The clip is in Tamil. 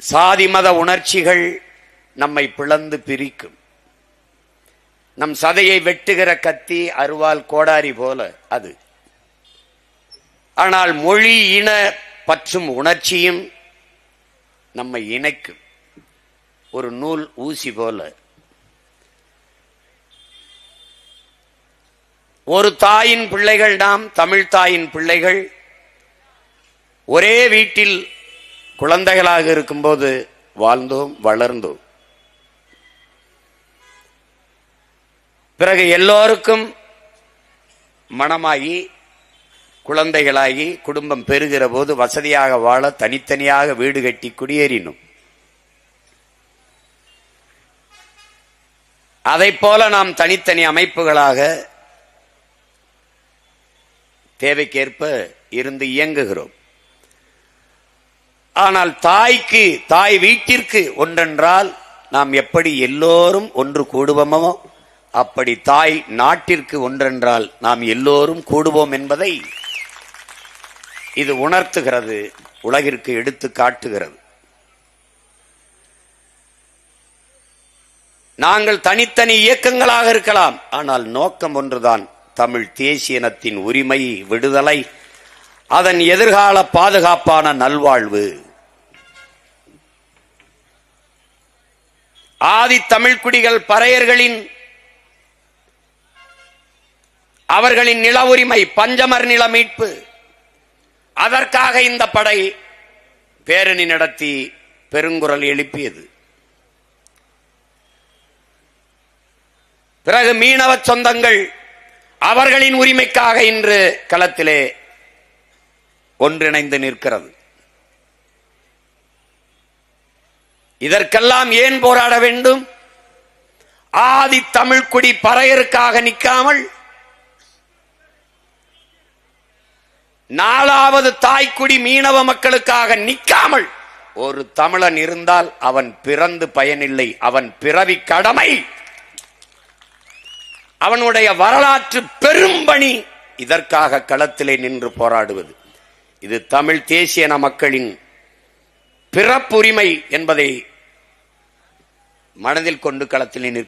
சாதி மத உணர்ச்சிகள் நம்மை பிளந்து பிரிக்கும். நம் சதையை வெட்டுகிற கத்தி, அருவாள், கோடாரி போல அது. ஆனால் மொழி இன பற்றும் உணர்ச்சியும் நம்மை இணைக்கும். ஒரு நூல் ஊசி போல. ஒரு தாயின் பிள்ளைகள் நாம், தமிழ் தாயின் பிள்ளைகள். ஒரே வீட்டில் குழந்தைகளாக இருக்கும்போது வாழ்ந்தோம், வளர்ந்தோம். பிறகு எல்லோருக்கும் மணமாகி குழந்தைகளாகி குடும்பம் பெறுகிற போது வசதியாக வாழ தனித்தனியாக வீடு கட்டி குடியேறினோம். அதைப் போல நாம் தனித்தனி அமைப்புகளாக தேவைக்கேற்ப இருந்து இயங்குகிறோம். ஆனால் தாய் வீட்டிற்கு ஒன்றென்றால் நாம் எப்படி எல்லோரும் ஒன்று கூடுவோமோ அப்படி தாய் நாட்டிற்கு ஒன்றென்றால் நாம் எல்லோரும் கூடுவோம் என்பதை இது உணர்த்துகிறது, உலகிற்கு எடுத்து காட்டுகிறது. நாங்கள் தனித்தனி இயக்கங்களாக இருக்கலாம், ஆனால் நோக்கம் ஒன்றுதான், தமிழ் தேசியனத்தின் உரிமை, விடுதலை, அதன் எதிர்கால பாதுகாப்பான நல்வாழ்வு. ஆதி தமிழ் குடிகள் பறையர்களின் அவர்களின் நில உரிமை, பஞ்சமர் நில மீட்பு, அதற்காக இந்த படை பேரணி நடத்தி பெருங்குரல் எழுப்பியது. பிறகு மீனவ சொந்தங்கள் அவர்களின் உரிமைக்காக இன்று களத்திலே ஒன்றிணைந்து நிற்கிறது. இதற்கெல்லாம் ஏன் போராட வேண்டும்? ஆதி தமிழ்குடி பறையருக்காக நிற்காமல், நாலாவது தாய்க்குடி மீனவ மக்களுக்காக நிற்காமல், ஒரு தமிழன் இருந்தால் அவன் பிறந்து பயனில்லை, அவன் பிறவி கடமை, அவனுடைய வரலாற்று பெரும்பணி இதற்காக களத்திலே நின்று போராடுவது. இது தமிழ் தேசியன மக்களின் பிறப்புரிமை என்பதை மனதில் கொண்டு களத்திலே நிற்க